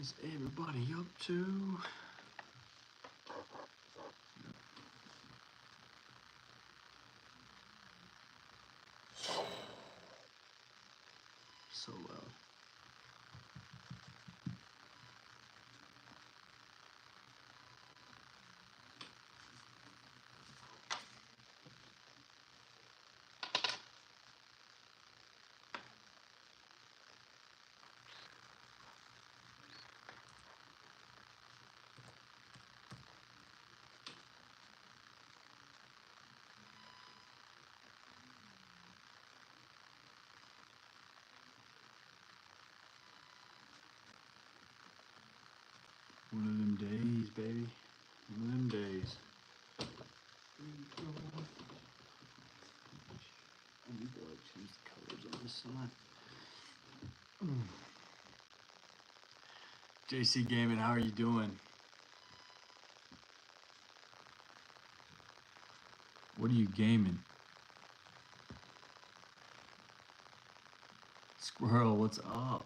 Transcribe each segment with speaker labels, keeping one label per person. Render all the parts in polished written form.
Speaker 1: What's everybody up to? So loud. One of them days, baby. One of them days. I need to like change the colors on this sign. JC Gaming, how are you doing? What are you gaming? Squirrel, what's up?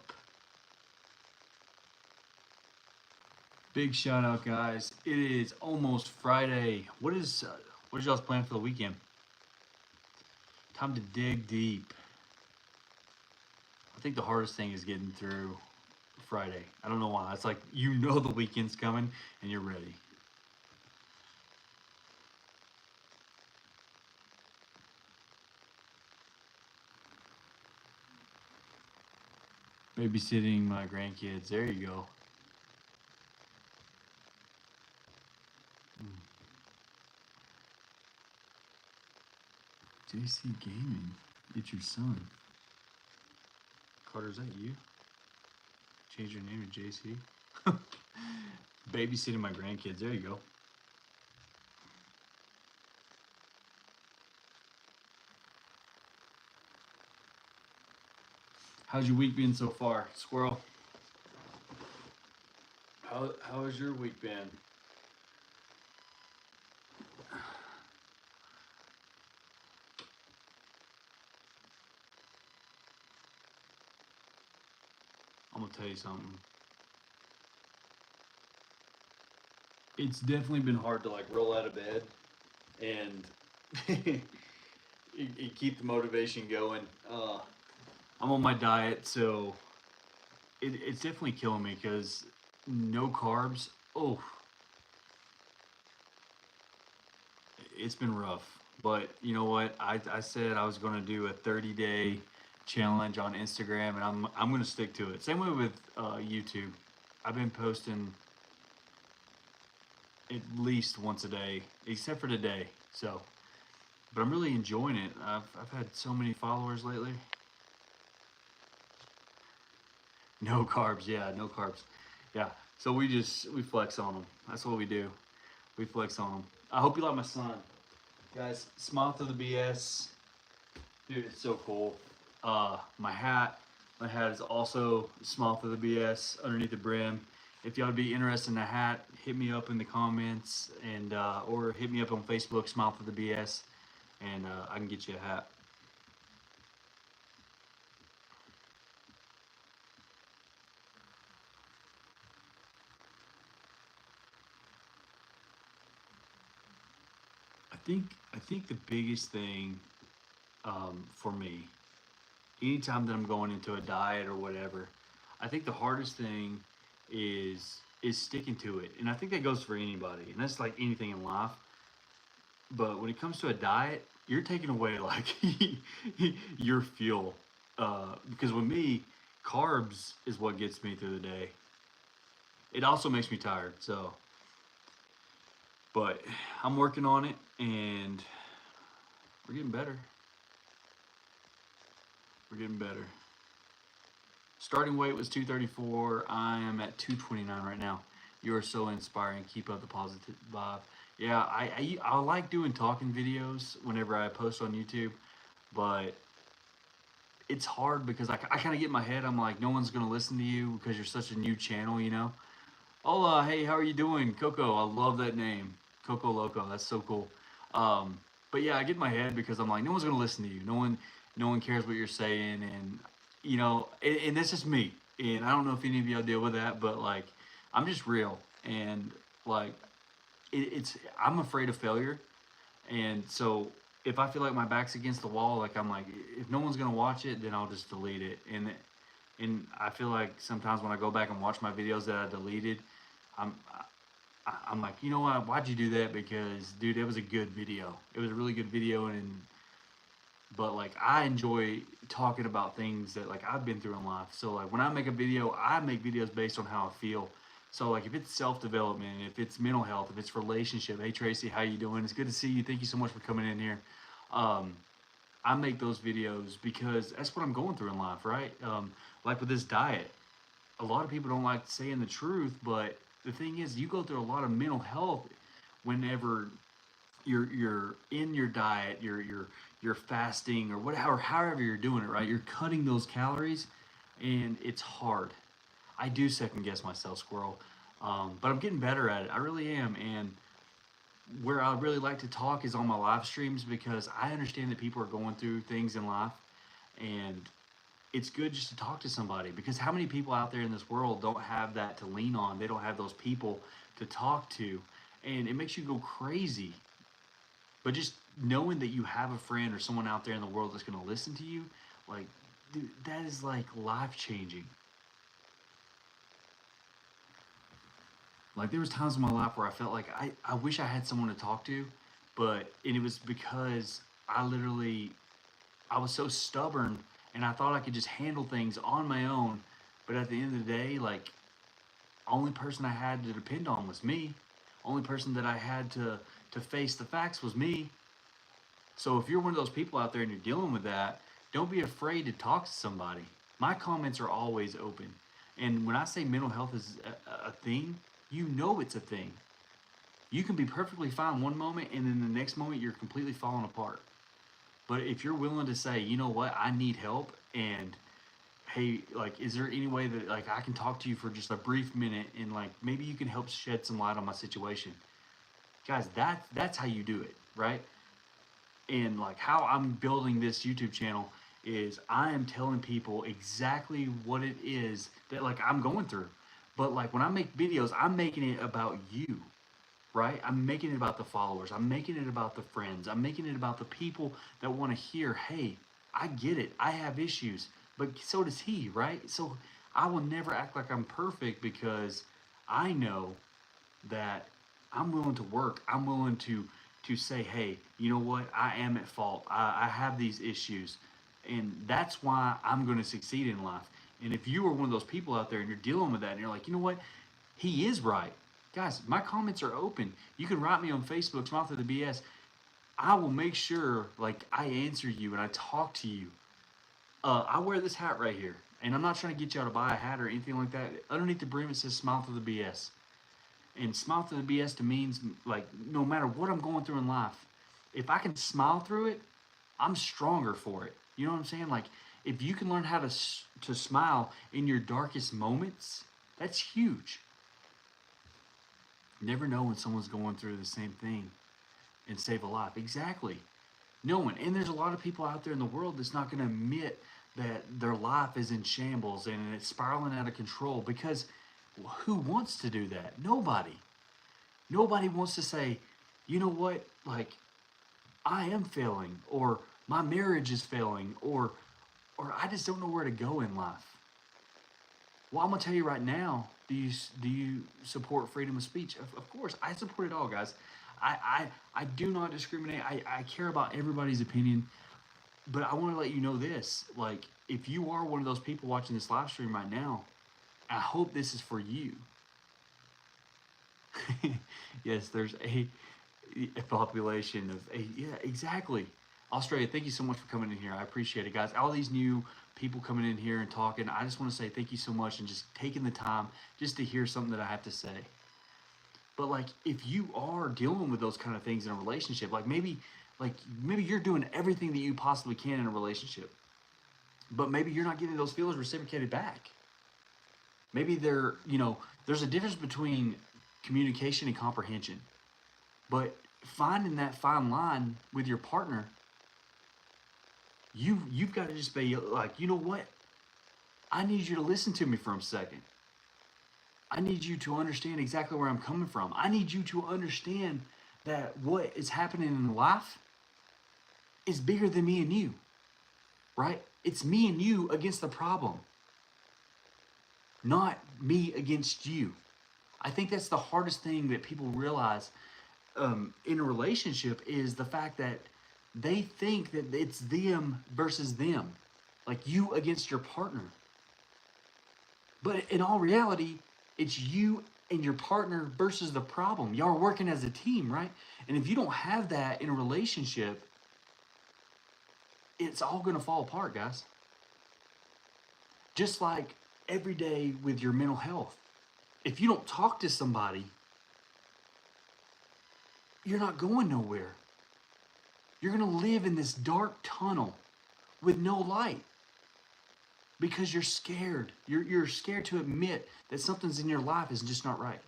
Speaker 1: Big shout out, guys. It is almost Friday. What is y'all's plan for the weekend? Time to dig deep. I think the hardest thing is getting through Friday. I don't know why. It's like you know the weekend's coming and you're ready. Babysitting my grandkids. There you go. JC Gaming. It's your son. Carter, is that you? Change your name to JC? Babysitting my grandkids. There you go. How's your week been so far, Squirrel? How has your week been? I'm gonna tell you something. It's definitely been hard to like roll out of bed and keep the motivation going. I'm on my diet, so it's definitely killing me because no carbs. Oh, it's been rough. But you know what? I said I was going to do a 30-day challenge on Instagram, and I'm going to stick to it. Same way with YouTube. I've been posting at least once a day, except for today. So, but I'm really enjoying it. I've had so many followers lately. No carbs, yeah, no carbs. Yeah, so we flex on them. That's what we do. We flex on them. I hope you like my son. Guys, smile through the BS. Dude, it's so cool. My hat is also smile through the BS underneath the brim. If y'all would be interested in a hat, hit me up in the comments and or hit me up on Facebook, smile through the BS, and I can get you a hat. I think the biggest thing for me, anytime that I'm going into a diet or whatever, I think the hardest thing is sticking to it, and I think that goes for anybody, and that's like anything in life. But when it comes to a diet, you're taking away like your fuel, because with me, carbs is what gets me through the day. It also makes me tired, so. But I'm working on it, and we're getting better. We're getting better. Starting weight was 234. I am at 229 right now. You are so inspiring. Keep up the positive vibe. Yeah, I like doing talking videos whenever I post on YouTube, but it's hard because I kind of get in my head. I'm like, no one's going to listen to you because you're such a new channel, you know? Oh, hey, how are you doing? Coco, I love that name. Coco Loco, that's so cool. But yeah, I get in my head because I'm like, no one's gonna listen to you. No one cares what you're saying, and you know, and that's just me. And I don't know if any of y'all deal with that, but like, I'm just real. And like, it's, I'm afraid of failure. And so if I feel like my back's against the wall, like I'm like, if no one's gonna watch it, then I'll just delete it. And I feel like sometimes when I go back and watch my videos that I deleted, I'm I'm like, you know what? Why'd you do that? Because dude, it was a good video. It was a really good video, and but like I enjoy talking about things that like I've been through in life. So like when I make a video, I make videos based on how I feel. So like if it's self development, if it's mental health, if it's relationship. Hey Tracy, how you doing? It's good to see you. Thank you so much for coming in here. Um, I make those videos because that's what I'm going through in life, right? Like with this diet, a lot of people don't like saying the truth, but the thing is, you go through a lot of mental health whenever you're in your diet, you're fasting or whatever, however you're doing it, right? You're cutting those calories, and it's hard. I do second guess myself, squirrel, but I'm getting better at it. I really am, and where I really like to talk is on my live streams because I understand that people are going through things in life, and it's good just to talk to somebody because how many people out there in this world don't have that to lean on? They don't have those people to talk to, and it makes you go crazy. But just knowing that you have a friend or someone out there in the world that's going to listen to you, like, dude, that is like life changing. Like, there was times in my life where I felt like I wish I had someone to talk to, and it was because I was so stubborn and I thought I could just handle things on my own. But at the end of the day, like, only person I had to depend on was me. Only person that I had to face the facts was me. So if you're one of those people out there and you're dealing with that, don't be afraid to talk to somebody. My comments are always open. And when I say mental health is a thing, you know it's a thing. You can be perfectly fine one moment and then the next moment you're completely falling apart. But if you're willing to say, you know what, I need help, and hey, like, is there any way that like I can talk to you for just a brief minute and like maybe you can help shed some light on my situation? Guys, that's how you do it, right? And like how I'm building this YouTube channel is I am telling people exactly what it is that like I'm going through. But like when I make videos, I'm making it about you, right? I'm making it about the followers. I'm making it about the friends. I'm making it about the people that want to hear, hey, I get it. I have issues, but so does he, right? So I will never act like I'm perfect because I know that I'm willing to work. I'm willing to say, hey, you know what? I am at fault. I have these issues, and that's why I'm going to succeed in life. And if you are one of those people out there and you're dealing with that, and you're like, you know what? He is right, guys. My comments are open. You can write me on Facebook, Smile Through the BS. I will make sure, like, I answer you and I talk to you. I wear this hat right here, and I'm not trying to get y'all to buy a hat or anything like that. Underneath the brim, it says Smile Through the BS. And smile through the BS to means like no matter what I'm going through in life, if I can smile through it, I'm stronger for it. You know what I'm saying? Like if you can learn how to smile in your darkest moments, that's huge. Never know when someone's going through the same thing and save a life. Exactly. No one. And there's a lot of people out there in the world that's not going to admit that their life is in shambles and it's spiraling out of control because who wants to do that? Nobody. Nobody wants to say, you know what, like I am failing, or my marriage is failing, or I just don't know where to go in life. Well, I'm gonna tell you right now. Do you support freedom of speech? Of course, I support it all, guys. I do not discriminate. I care about everybody's opinion, but I want to let you know this. Like, if you are one of those people watching this live stream right now, I hope this is for you. Yes, there's a population of yeah, exactly. Australia, thank you so much for coming in here. I appreciate it, guys. All these new people coming in here and talking. I just want to say thank you so much and just taking the time just to hear something that I have to say. But like if you are dealing with those kind of things in a relationship, like maybe you're doing everything that you possibly can in a relationship, but maybe you're not getting those feelings reciprocated back. Maybe there's a difference between communication and comprehension. But finding that fine line with your partner, you've got to just be like, you know what? I need you to listen to me for a second. I need you to understand exactly where I'm coming from. I need you to understand that what is happening in life is bigger than me and you, right? It's me and you against the problem, not me against you. I think that's the hardest thing that people realize in a relationship is the fact that they think that it's them versus them, like you against your partner. But in all reality, it's you and your partner versus the problem. Y'all are working as a team, right? And if you don't have that in a relationship, it's all going to fall apart, guys. Just like every day with your mental health. If you don't talk to somebody, you're not going nowhere. You're going to live in this dark tunnel with no light because you're scared. You're scared to admit that something's in your life is just not right.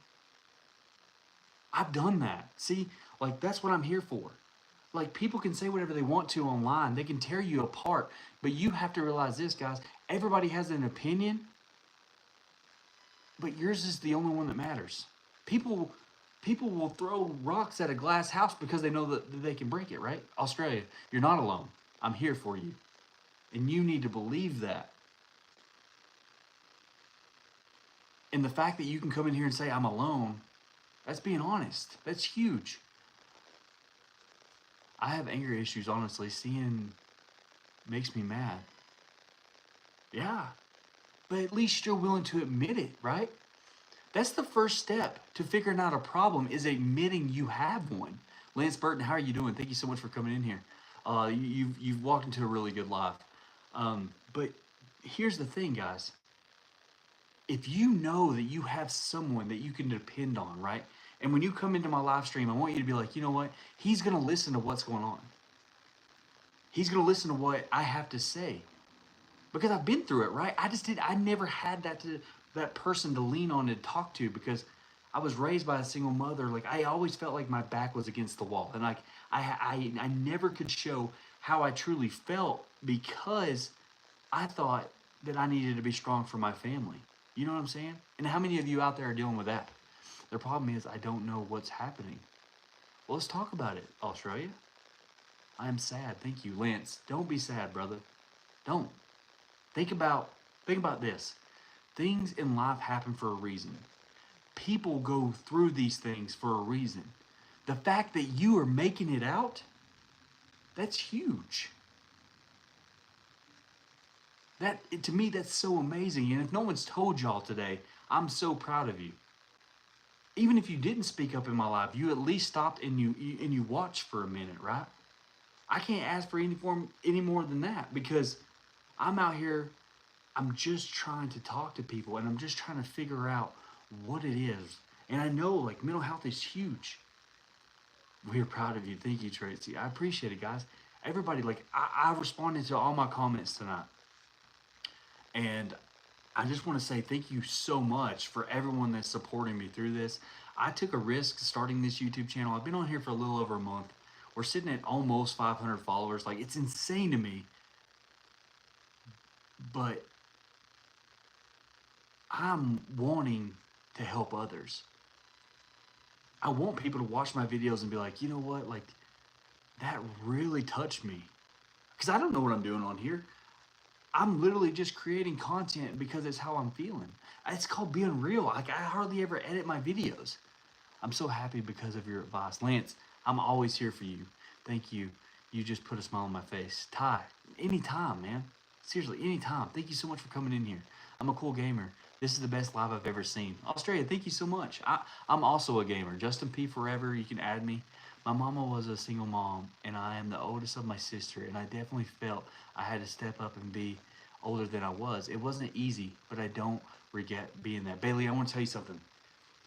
Speaker 1: I've done that. See, like that's what I'm here for. Like people can say whatever they want to online. They can tear you apart. But you have to realize this, guys. Everybody has an opinion, but yours is the only one that matters. People will throw rocks at a glass house because they know that they can break it, right? Australia, you're not alone. I'm here for you. And you need to believe that. And the fact that you can come in here and say, I'm alone, that's being honest. That's huge. I have anger issues, honestly. Seeing makes me mad. Yeah. But at least you're willing to admit it, right? That's the first step to figuring out a problem is admitting you have one. Lance Burton, how are you doing? Thank you so much for coming in here. You've walked into a really good life. But here's the thing, guys. If you know that you have someone that you can depend on, right? And when you come into my live stream, I want you to be like, you know what? He's going to listen to what's going on. He's going to listen to what I have to say. Because I've been through it, right? I never had that person to lean on and talk to because I was raised by a single mother. Like I always felt like my back was against the wall. And like I never could show how I truly felt because I thought that I needed to be strong for my family. You know what I'm saying? And how many of you out there are dealing with that? The problem is I don't know what's happening. Well, let's talk about it, Australia. I am sad. Thank you, Lance. Don't be sad, brother. Don't. Think about this. Things in life happen for a reason. People go through these things for a reason. The fact that you are making it out, that's huge. That to me, that's so amazing. And if no one's told y'all today, I'm so proud of you. Even if you didn't speak up in my life, you at least stopped and you watched for a minute, right? I can't ask for any more than that because I'm out here. I'm just trying to talk to people and I'm just trying to figure out what it is. And I know like mental health is huge. We're proud of you. Thank you, Tracy. I appreciate it, guys. Everybody, like I responded to all my comments tonight. And I just want to say thank you so much for everyone that's supporting me through this. I took a risk starting this YouTube channel. I've been on here for a little over a month. We're sitting at almost 500 followers. Like it's insane to me. But I'm wanting to help others. I want people to watch my videos and be like, you know what? Like that really touched me. Because I don't know what I'm doing on here. I'm literally just creating content because it's how I'm feeling. It's called being real. Like I hardly ever edit my videos. I'm so happy because of your advice. Lance, I'm always here for you. Thank you. You just put a smile on my face. Ty, anytime, man. Seriously, anytime. Thank you so much for coming in here. I'm a cool gamer. This is the best live I've ever seen. Australia, thank you so much. I'm also a gamer. Justin P. Forever, you can add me. My mama was a single mom, and I am the oldest of my sister, and I definitely felt I had to step up and be older than I was. It wasn't easy, but I don't regret being that. Bailey, I want to tell you something.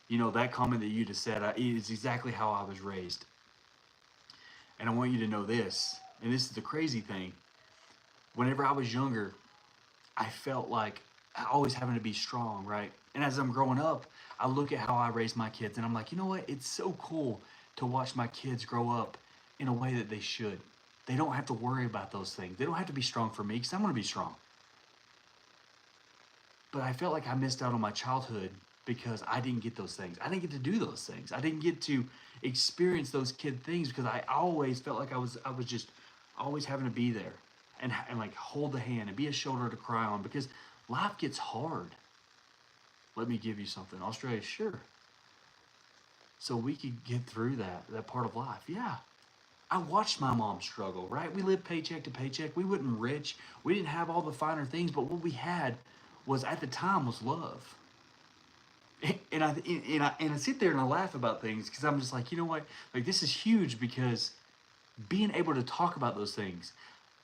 Speaker 1: You know, that comment that you just said is exactly how I was raised. And I want you to know this, and this is the crazy thing. Whenever I was younger, I felt like always having to be strong, right? And as I'm growing up, I look at how I raised my kids, and I'm like, you know what? It's so cool to watch my kids grow up in a way that they should. They don't have to worry about those things. They don't have to be strong for me because I'm going to be strong. but I felt like I missed out on my childhood because I didn't get those things. I didn't get to do those things. I didn't get to experience those kid things because I always felt like I was just always having to be there and like hold the hand and be a shoulder to cry on because life gets hard. Let me give you something. Australia, sure. So we could get through that part of life. Yeah. I watched my mom struggle, right? We lived paycheck to paycheck. We wasn't rich. We didn't have all the finer things, but what we had was at the time was love. And I sit there and I laugh about things because I'm just like, you know what? Like this is huge because being able to talk about those things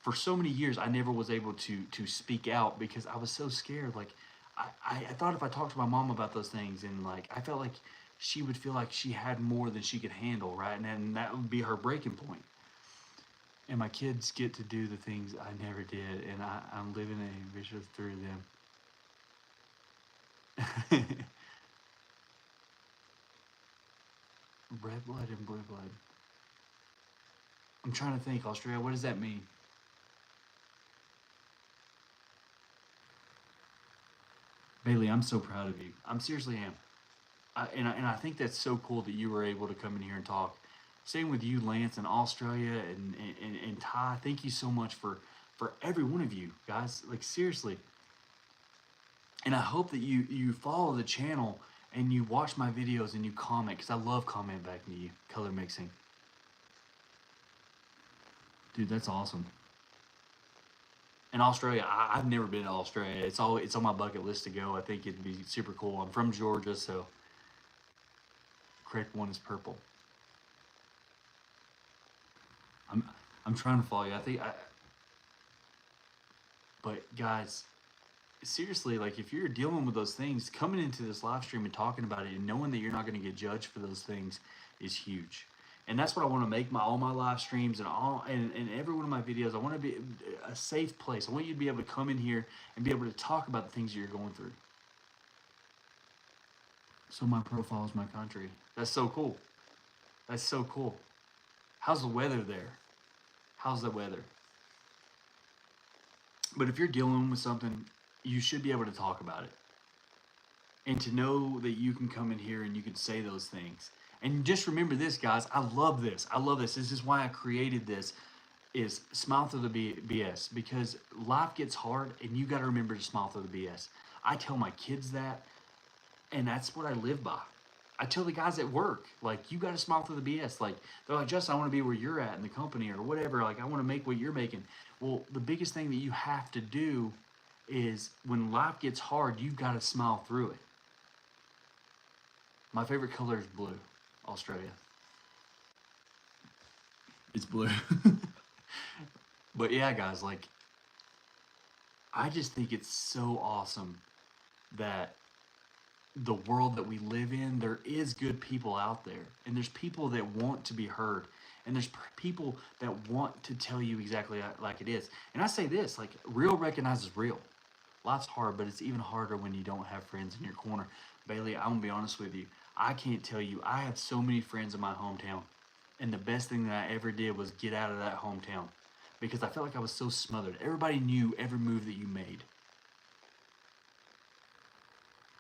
Speaker 1: for so many years, I never was able to speak out because I was so scared. Like I thought if I talked to my mom about those things and like I felt like she would feel like she had more than she could handle, right? And then that would be her breaking point. And my kids get to do the things I never did, and I'm living a vicious through them. Red blood and blue blood. I'm trying to think, Australia, what does that mean? Bailey, I'm so proud of you. I'm seriously am. And I think that's so cool that you were able to come in here and talk. Same with you, Lance, and Australia, and Ty. Thank you so much for every one of you guys. Like seriously, and I hope that you follow the channel and you watch my videos and you comment because I love commenting back to you. Color mixing, dude, that's awesome. And Australia, I've never been to Australia. It's on my bucket list to go. I think it'd be super cool. I'm from Georgia, so correct one is purple. I'm I'm trying to follow you. But guys, seriously, like if you're dealing with those things, coming into this live stream and talking about it and knowing that you're not going to get judged for those things is huge. And that's what I want to make my all my live streams and every one of my videos. I want to be a safe place. I want you to be able to come in here and be able to talk about the things that you're going through. So my profile is my country. That's so cool. That's so cool. How's the weather there? How's the weather? But if you're dealing with something, you should be able to talk about it. And to know that you can come in here and you can say those things. And just remember this, guys. I love this. I love this. This is why I created this. Is smile through the BS because life gets hard and you got to remember to smile through the BS. I tell my kids that, and that's what I live by. I tell the guys at work, like, you got to smile through the BS. Like, they're like, Justin, I want to be where you're at in the company or whatever. Like, I want to make what you're making. Well, the biggest thing that you have to do is when life gets hard, you've got to smile through it. My favorite color is blue, Australia. It's blue. But yeah, guys, like, I just think it's so awesome that the world that we live in, there is good people out there, and there's people that want to be heard, and there's people that want to tell you exactly like it is. And I say this, like, real recognizes real. Life's hard, but it's even harder when you don't have friends in your corner. Bailey, I'm gonna be honest with you. I can't tell you. I have so many friends in my hometown, and the best thing that I ever did was get out of that hometown because I felt like I was so smothered. Everybody knew every move that you made.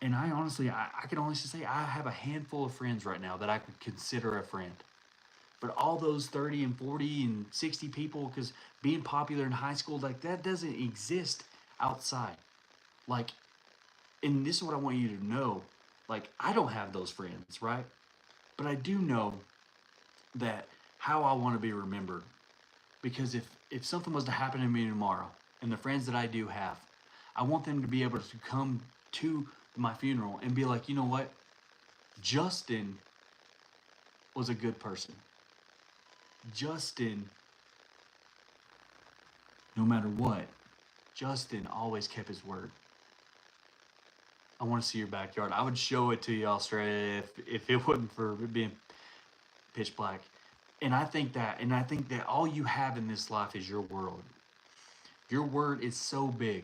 Speaker 1: And I honestly, I can honestly say I have a handful of friends right now that I could consider a friend. But all those 30 and 40 and 60 people, because being popular in high school, like that doesn't exist outside. Like, and this is what I want you to know. Like, I don't have those friends, right? But I do know that how I want to be remembered. Because if something was to happen to me tomorrow, and the friends that I do have, I want them to be able to come to my funeral and be like, you know what? Justin was a good person. Justin, no matter what, Justin always kept his word. I want to see your backyard. I would show it to you, Australia, if it wasn't for being pitch black. And I think that all you have in this life is your world. Your word is so big.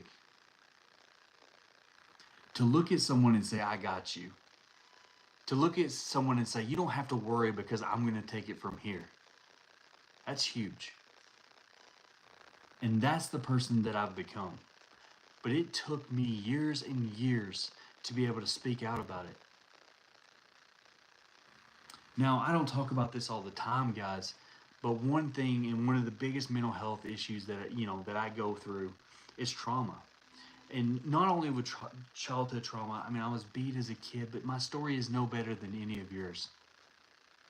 Speaker 1: To look at someone and say, I got you. To look at someone and say, you don't have to worry because I'm going to take it from here. That's huge. And that's the person that I've become. but it took me years and years to be able to speak out about it. Now, I don't talk about this all the time, guys, but one thing and one of the biggest mental health issues that that I go through is trauma. And not only with childhood trauma, I mean, I was beat as a kid, but my story is no better than any of yours.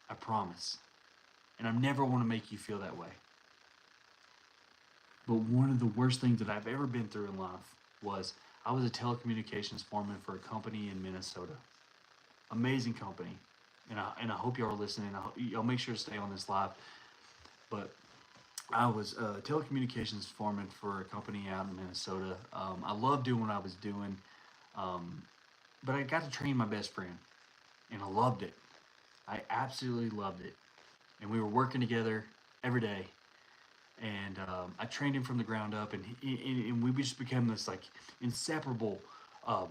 Speaker 1: I promise. And I never want to make you feel that way. But one of the worst things that I've ever been through in life was I was a telecommunications foreman for a company in Minnesota. Amazing company. And I hope y'all are listening. Y'all make sure to stay on this live. But I was a telecommunications foreman for a company out in Minnesota. I loved doing what I was doing, um, but I got to train my best friend, and I loved it. I absolutely loved it. And we were working together every day, and I trained him from the ground up, and we just became this like inseparable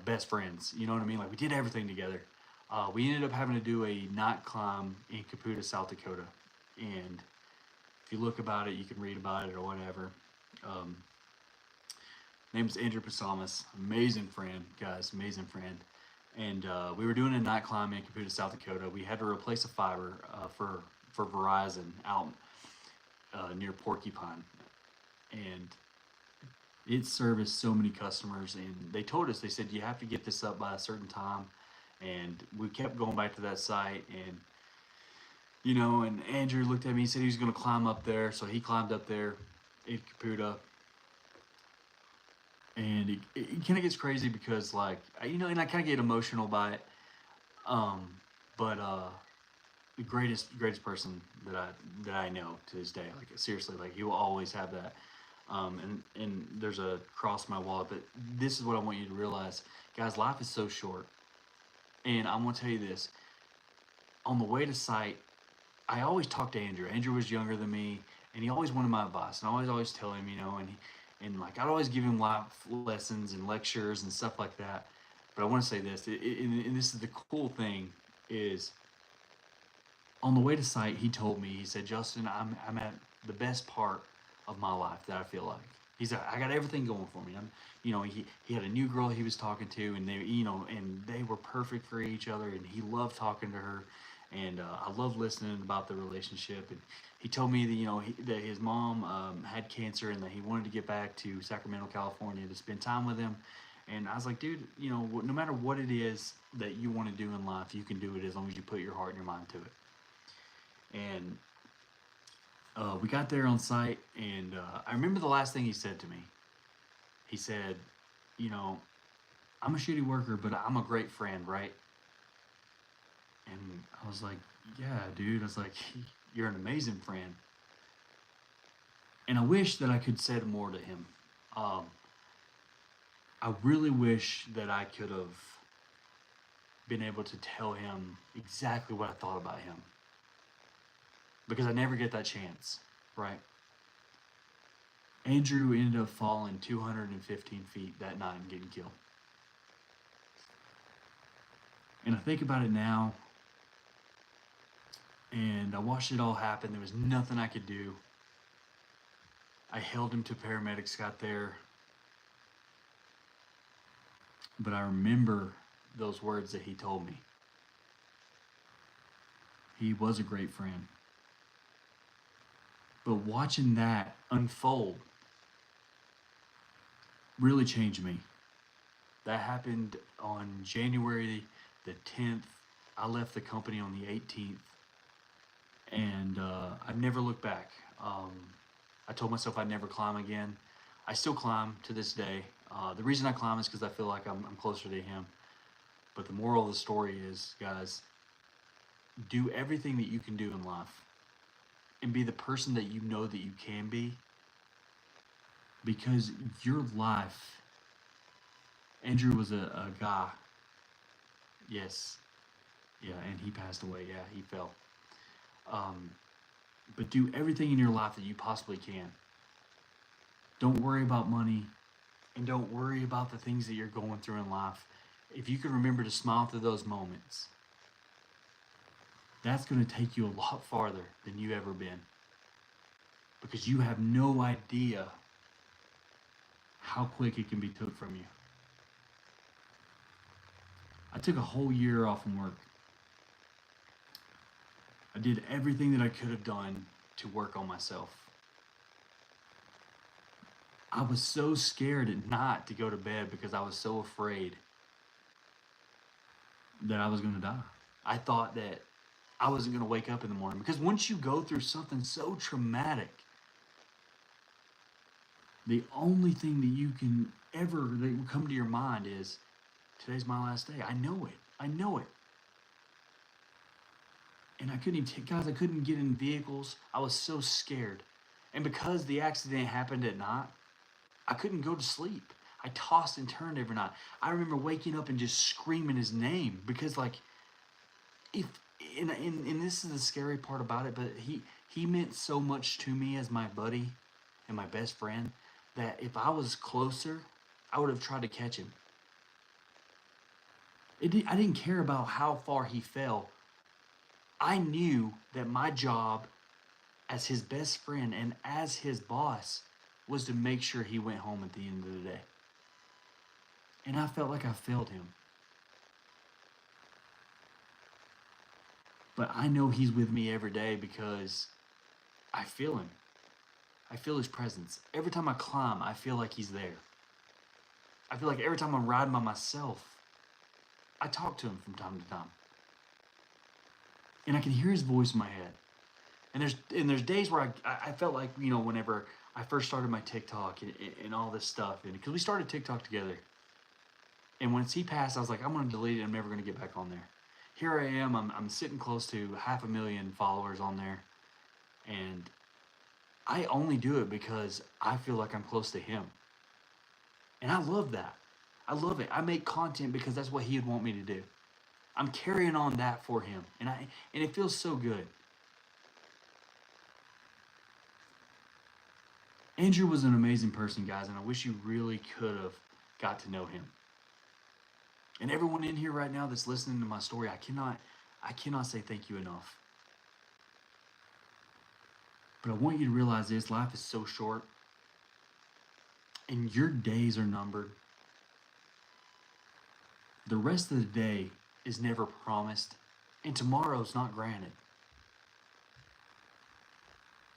Speaker 1: best friends. You know what I mean? Like we did everything together. We ended up having to do a knot climb in Caputa, South Dakota, and if you look about it, you can read about it or whatever. Um, Name's Andrew Pasamas, amazing friend, guys, amazing friend. And we were doing a night climb in Caputa, South Dakota. We had to replace a fiber for Verizon out near Porcupine, and it serviced so many customers. And they told us, they said you have to get this up by a certain time. And we kept going back to that site, and and Andrew looked at me. He said he was going to climb up there, so he climbed up there in Caputa. And it kind of gets crazy because, like, and I kind of get emotional by it. Um, but the greatest person that I know to this day, like seriously, like he will always have that. And there's a cross my wallet. But this is what I want you to realize, guys. Life is so short, and I'm gonna tell you this. On the way to site, I always talked to Andrew. Andrew was younger than me, and he always wanted my advice. And I always tell him, and like I'd always give him life lessons and lectures and stuff like that. But I want to say this, and this is the cool thing, is on the way to site, he told me, he said, Justin, I'm at the best part of my life that I feel like. He said, I got everything going for me. He had a new girl he was talking to, and they were perfect for each other, and he loved talking to her. And I love listening about the relationship. And he told me that that his mom had cancer, and that he wanted to get back to Sacramento, California, to spend time with him. And I was like, dude, no matter what it is that you want to do in life, you can do it as long as you put your heart and your mind to it. And we got there on site, and I remember the last thing he said to me. He said, I'm a shitty worker, but I'm a great friend, right? And I was like, yeah, dude. I was like, you're an amazing friend. And I wish that I could say more to him. I really wish that I could have been able to tell him exactly what I thought about him. Because I never get that chance, right? Andrew ended up falling 215 feet that night and getting killed. And I think about it now, and I watched it all happen. There was nothing I could do. I held him till paramedics got there. But I remember those words that he told me. He was a great friend. But watching that unfold really changed me. That happened on January the 10th. I left the company on the 18th. And I've never looked back. I told myself I'd never climb again. I still climb to this day. The reason I climb is because I feel like I'm closer to him. But the moral of the story is, guys, do everything that you can do in life and be the person that you know that you can be. Because your life, Andrew was a guy. Yes. Yeah, and he passed away. Yeah, he fell. But do everything in your life that you possibly can. Don't worry about money, and don't worry about the things that you're going through in life. If you can remember to smile through those moments, that's going to take you a lot farther than you've ever been. Because you have no idea how quick it can be took from you. I took a whole year off from work. I did everything that I could have done to work on myself. I was so scared at night to go to bed because I was so afraid that I was going to die. I thought that I wasn't going to wake up in the morning, because once you go through something so traumatic, the only thing that you can ever, that will come to your mind is, today's my last day. I know it. I know it. And I couldn't even, guys, I couldn't get in vehicles. I was so scared. And because the accident happened at night, I couldn't go to sleep. I tossed and turned every night. I remember waking up and just screaming his name, because, like, if and this is the scary part about it, but he meant so much to me as my buddy and my best friend, that if I was closer, I would have tried to catch him. I didn't care about how far he fell. I knew that my job as his best friend and as his boss was to make sure he went home at the end of the day. And I felt like I failed him. But I know he's with me every day because I feel him. I feel his presence. Every time I climb, I feel like he's there. I feel like every time I'm riding by myself, I talk to him from time to time. And I can hear his voice in my head. And there's days where I felt like, whenever I first started my TikTok and all this stuff, and because we started TikTok together. And once he passed, I was like, I'm going to delete it. I'm never going to get back on there. Here I am. I'm sitting close to 500,000 followers on there. And I only do it because I feel like I'm close to him. And I love that. I love it. I make content because that's what he'd want me to do. I'm carrying on that for him. And it feels so good. Andrew was an amazing person, guys, and I wish you really could have got to know him. And everyone in here right now that's listening to my story, I cannot say thank you enough. But I want you to realize this: life is so short, and your days are numbered. The rest of the day is never promised, and tomorrow's not granted.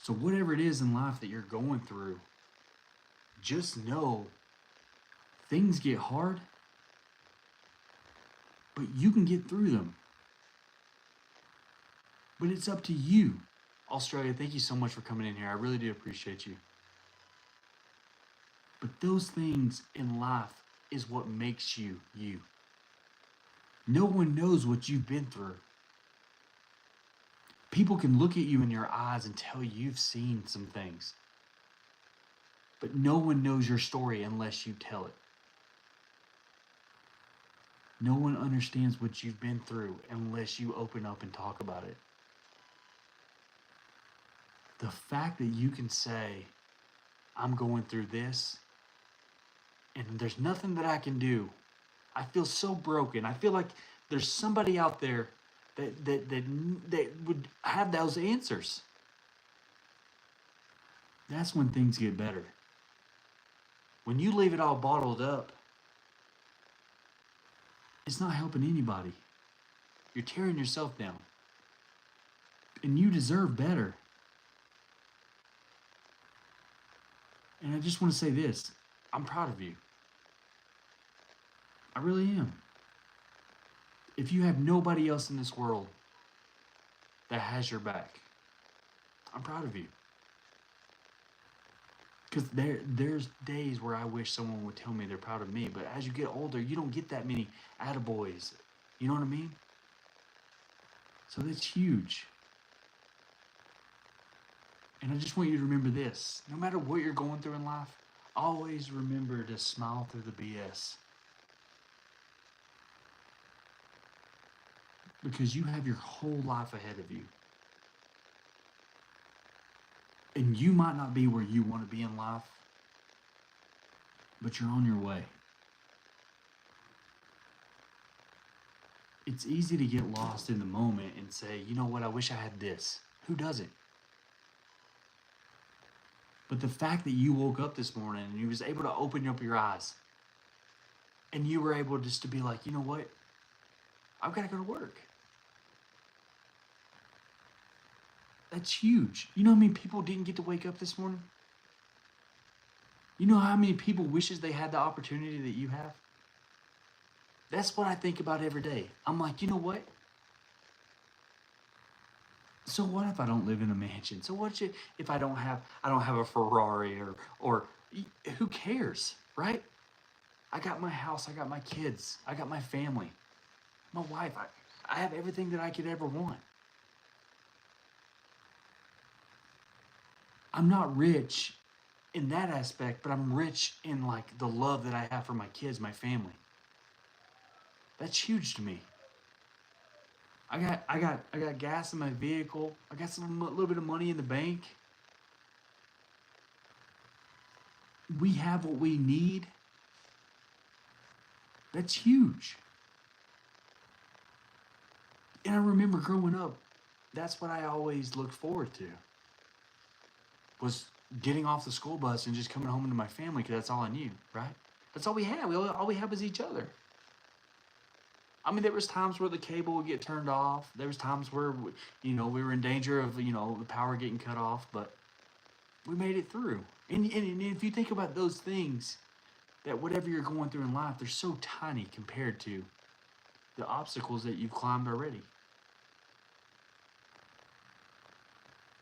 Speaker 1: So whatever it is in life that you're going through, just know things get hard, but you can get through them. But it's up to you. Australia, thank you so much for coming in here. I really do appreciate you. But those things in life is what makes you you. No one knows what you've been through. People can look at you in your eyes and tell you you've seen some things. But no one knows your story unless you tell it. No one understands what you've been through unless you open up and talk about it. The fact that you can say, I'm going through this, and there's nothing that I can do. I feel so broken. I feel like there's somebody out there that would have those answers. That's when things get better. When you leave it all bottled up, it's not helping anybody. You're tearing yourself down. And you deserve better. And I just want to say this: I'm proud of you. I really am. If you have nobody else in this world that has your back, I'm proud of you. Because there's days where I wish someone would tell me they're proud of me, but as you get older, you don't get that many attaboys. You know what I mean? So that's huge. And I just want you to remember this: no matter what you're going through in life, always remember to smile through the BS. Because you have your whole life ahead of you. And you might not be where you want to be in life, but you're on your way. It's easy to get lost in the moment and say, you know what, I wish I had this. Who doesn't? But the fact that you woke up this morning and you was able to open up your eyes and you were able just to be like, you know what? I've got to go to work. That's huge. You know how many people didn't get to wake up this morning? You know how many people wishes they had the opportunity that you have? That's what I think about every day. I'm like, you know what? So what if I don't live in a mansion? So what if I don't have a Ferrari or who cares, right? I got my house, I got my kids, I got my family, my wife. I have everything that I could ever want. I'm not rich in that aspect, but I'm rich in like the love that I have for my kids, my family. That's huge to me. I got gas in my vehicle. I got a little bit of money in the bank. We have what we need. That's huge. And I remember growing up, that's what I always looked forward to. Was getting off the school bus and just coming home to my family because that's all I knew, right? That's all we had. All we had was each other. I mean, there was times where the cable would get turned off. There was times where, we were in danger of, the power getting cut off, but we made it through. And if you think about those things, that whatever you're going through in life, they're so tiny compared to the obstacles that you've climbed already.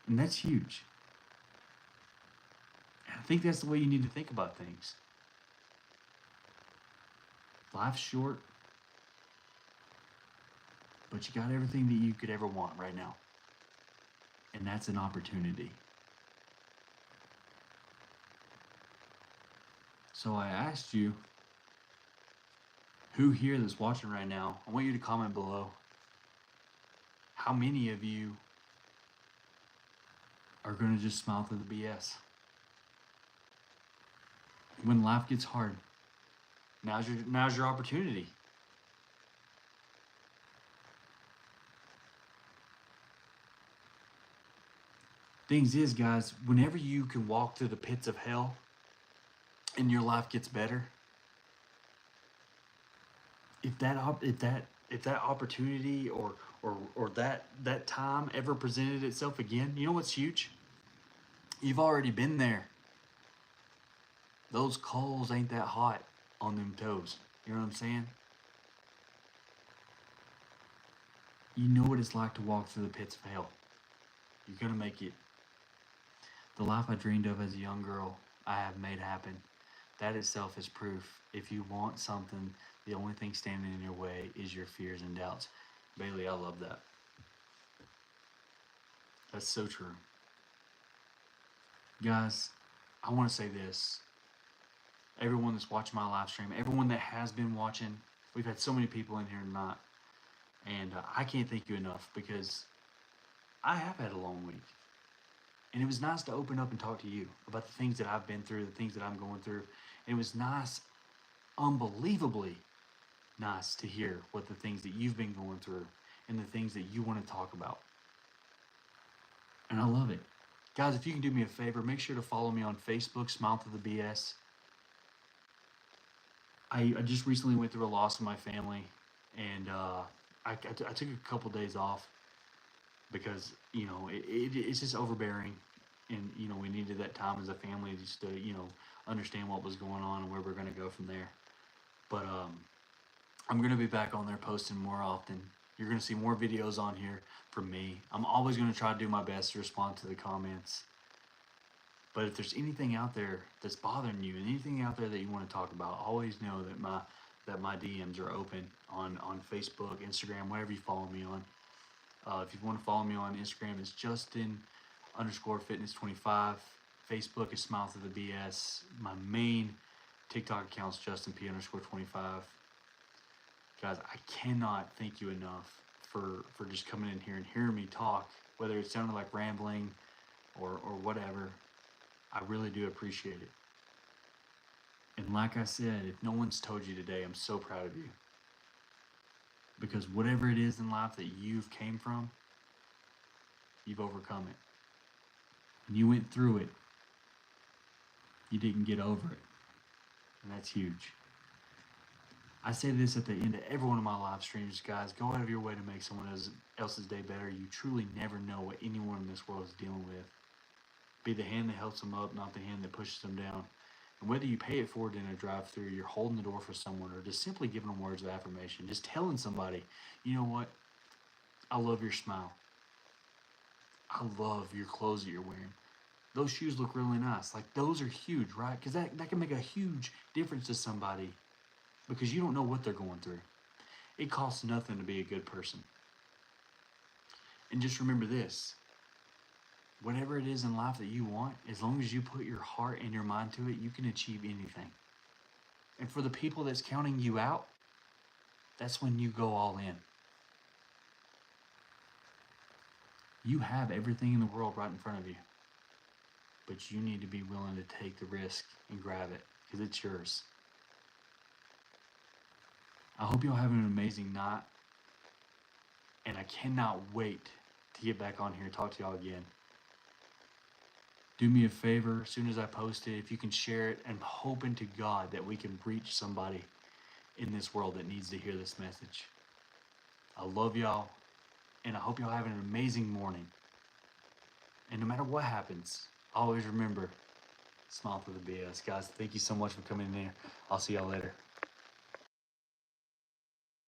Speaker 1: And that's huge. And I think that's the way you need to think about things. Life's short, but you got everything that you could ever want right now. And that's an opportunity. So I asked you, who here that's watching right now, I want you to comment below. How many of you are going to just smile through the BS? When life gets hard, now's your opportunity. Things is, guys, whenever you can walk through the pits of hell and your life gets better, if that opportunity or that time ever presented itself again, you know what's huge? You've already been there. Those coals ain't that hot on them toes. You know what I'm saying? You know what it's like to walk through the pits of hell. You're gonna make it. The life I dreamed of as a young girl, I have made happen. That itself is proof. If you want something, the only thing standing in your way is your fears and doubts. Bailey, I love that. That's so true. Guys, I want to say this. Everyone that's watching my live stream, everyone that has been watching, we've had so many people in here tonight. And I can't thank you enough because I have had a long week. And it was nice to open up and talk to you about the things that I've been through, the things that I'm going through. And it was nice, unbelievably nice to hear what the things that you've been going through and the things that you want to talk about. And I love it. Guys, if you can do me a favor, make sure to follow me on Facebook, Smile Through the BS. I just recently went through a loss in my family, and I took a couple days off because, it's just overbearing. And, we needed that time as a family just to, understand what was going on and where we're going to go from there. But I'm going to be back on there posting more often. You're going to see more videos on here from me. I'm always going to try to do my best to respond to the comments. But if there's anything out there that's bothering you and anything out there that you want to talk about, always know that my DMs are open on Facebook, Instagram, wherever you follow me on. If you want to follow me on Instagram, it's Justin_fitness25. Facebook is Smile Through the BS. My main TikTok account is JustinP_25. Guys, I cannot thank you enough for just coming in here and hearing me talk, whether it sounded like rambling or whatever. I really do appreciate it. And like I said, if no one's told you today, I'm so proud of you. Because whatever it is in life that you've came from, you've overcome it. And you went through it You didn't get over it. And that's huge. I say this at the end of every one of my live streams, guys. Go out of your way to make someone else's day better. You truly never know what anyone in this world is dealing with. Be the hand that helps them up, not the hand that pushes them down. And whether you pay it forward in a drive-through, you're holding the door for someone, or just simply giving them words of affirmation, just telling somebody, you know what? I love your smile. I love your clothes that you're wearing. Those shoes look really nice. Like, those are huge, right? Because that can make a huge difference to somebody, because you don't know what they're going through. It costs nothing to be a good person. And just remember this: whatever it is in life that you want, as long as you put your heart and your mind to it, you can achieve anything. And for the people that's counting you out, that's when you go all in. You have everything in the world right in front of you, but you need to be willing to take the risk and grab it, because it's yours. I hope y'all have an amazing night, and I cannot wait to get back on here and talk to y'all again. Do me a favor, as soon as I post it, if you can share it, I'm hoping to God that we can reach somebody in this world that needs to hear this message. I love y'all, and I hope y'all have an amazing morning. And no matter what happens, always remember, smile through the BS. Guys, thank you so much for coming in here. I'll see y'all later.